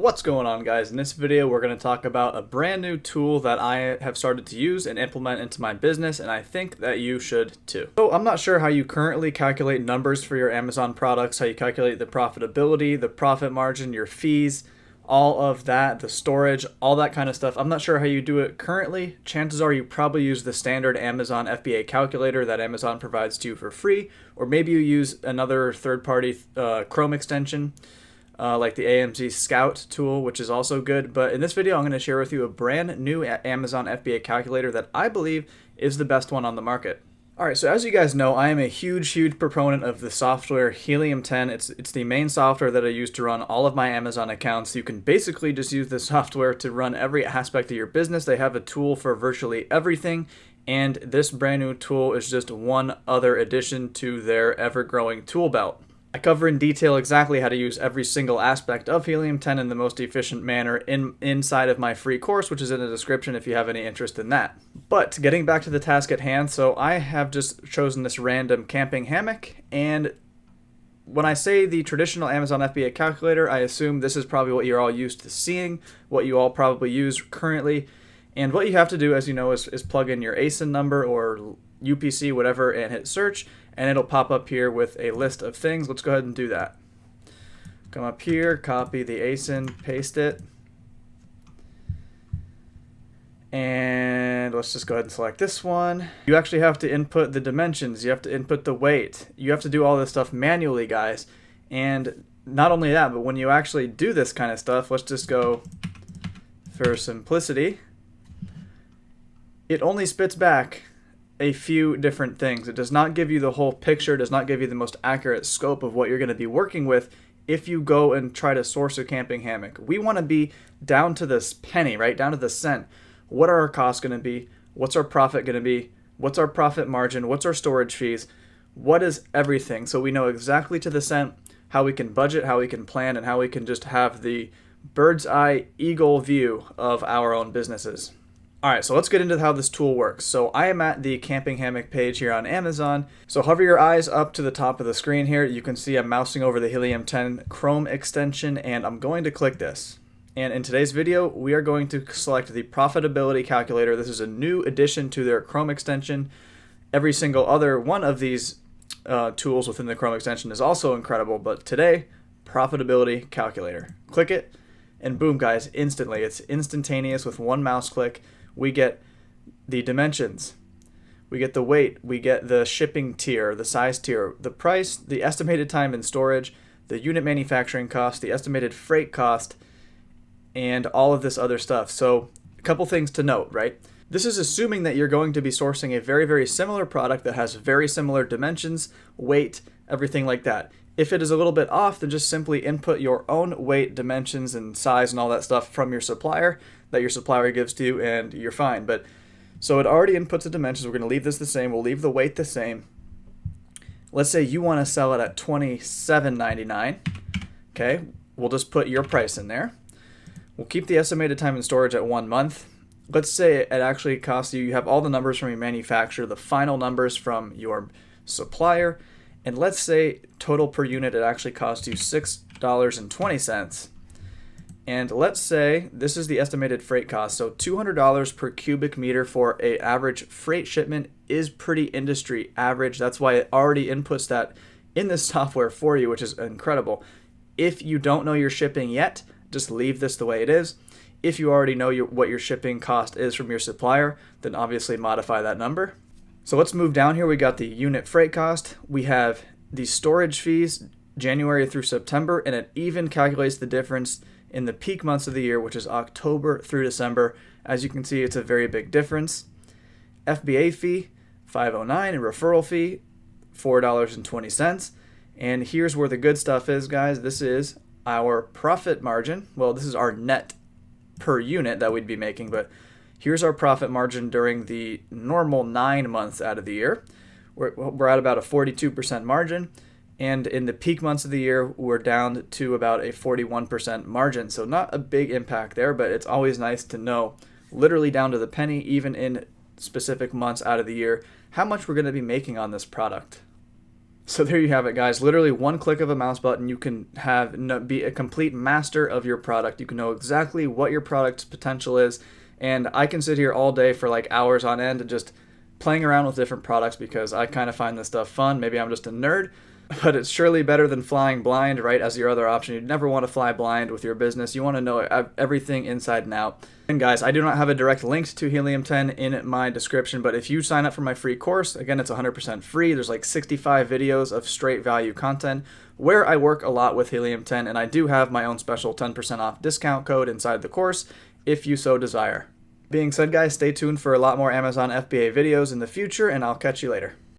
What's going on, guys? In this video we're going to talk about a brand new tool that I have started to use and implement into my business, and I think that you should too. So I'm not sure how you currently calculate numbers for your Amazon products, how you calculate the profitability, the profit margin, your fees, all of that, the storage, all that kind of stuff. I'm not sure how you do it currently. Chances are you probably use the standard Amazon FBA calculator that Amazon provides to you for free, or maybe you use another third-party Chrome extension like the AMZ Scout tool, which is also good. But in this video, I'm going to share with you a brand new Amazon FBA calculator that I believe is the best one on the market. Alright, so as you guys know, I am a huge proponent of the software Helium 10. It's the main software that I use to run all of my Amazon accounts. You can basically just use this software to run every aspect of your business. They have a tool for virtually everything, and this brand new tool is just one other addition to their ever-growing tool belt. I cover in detail exactly how to use every single aspect of Helium 10 in the most efficient manner inside of my free course, which is in the description if you have any interest in that. But getting back to the task at hand, so I have just chosen this random camping hammock, and when I say the traditional Amazon FBA calculator, I assume this is probably what you're all used to seeing, what you all probably use currently. And what you have to do, as you know, is plug in your ASIN number or UPC, whatever, and hit search, and it'll pop up here with a list of things. Let's go ahead and do that. Come up here, copy the ASIN, paste it, and let's just go ahead and select this one. You actually have to input the dimensions, you have to input the weight, you have to do all this stuff manually, guys. And not only that, but when you actually do this kind of stuff, let's just go for simplicity, it only spits back a few different things. It does not give you the whole picture, does not give you the most accurate scope of what you're going to be working with if you go and try to source a camping hammock. We want to be down to this penny, right? Down to the cent. What are our costs going to be? What's our profit going to be? What's our profit margin? What's our storage fees? What is everything? So we know exactly to the cent how we can budget, how we can plan, and how we can just have the bird's eye eagle view of our own businesses. Alright, so let's get into how this tool works. So I am at the camping hammock page here on Amazon. So hover your eyes up to the top of the screen here. You can see I'm mousing over the Helium 10 Chrome extension, and I'm going to click this. And in today's video, we are going to select the profitability calculator. This is a new addition to their Chrome extension. Every single other one of these tools within the Chrome extension is also incredible, but today, profitability calculator. Click it, and boom, guys, instantly. It's instantaneous with one mouse click. We get the dimensions, we get the weight, we get the shipping tier, the size tier, the price, the estimated time in storage, the unit manufacturing cost, the estimated freight cost, and all of this other stuff. So a couple things to note, right? This is assuming that you're going to be sourcing a very similar product that has very similar dimensions, weight, everything like that. If it is a little bit off, then just simply input your own weight, dimensions, and size and all that stuff from your supplier that your supplier gives to you, and you're fine. But so it already inputs the dimensions. We're going to leave this the same. We'll leave the weight the same. Let's say you want to sell it at $27.99. Okay, we'll just put your price in there. We'll keep the estimated time in storage at 1 month. Let's say it actually costs you have all the numbers from your manufacturer, the final numbers from your supplier, and let's say total per unit it actually costs you $6.20. And let's say this is the estimated freight cost. So $200 per cubic meter for an average freight shipment is pretty industry average. That's why it already inputs that in this software for you, which is incredible. If you don't know your shipping yet, just leave this the way it is. If you already know what your shipping cost is from your supplier, then obviously modify that number. So let's move down here. We got the unit freight cost. We have the storage fees, January through September, and it even calculates the difference in the peak months of the year, which is October through December. As you can see, it's a very big difference. FBA fee, $5.09, and referral fee, $4.20. And here's where the good stuff is, guys. This is our profit margin. Well, this is our net per unit that we'd be making, but here's our profit margin during the normal 9 months out of the year. We're at about a 42% margin. And in the peak months of the year, we're down to about a 41% margin. So not a big impact there, but it's always nice to know, literally down to the penny, even in specific months out of the year, how much we're going to be making on this product. So there you have it, guys. Literally one click of a mouse button, you can be a complete master of your product. You can know exactly what your product's potential is. And I can sit here all day for like hours on end and just playing around with different products because I kind of find this stuff fun. Maybe I'm just a nerd, but it's surely better than flying blind, right? As your other option. You'd never want to fly blind with your business. You want to know everything inside and out. And guys, I do not have a direct link to Helium 10 in my description, but if you sign up for my free course, again, it's 100% free. There's like 65 videos of straight value content where I work a lot with Helium 10, and I do have my own special 10% off discount code inside the course if you so desire. Being said, guys, stay tuned for a lot more Amazon FBA videos in the future, and I'll catch you later.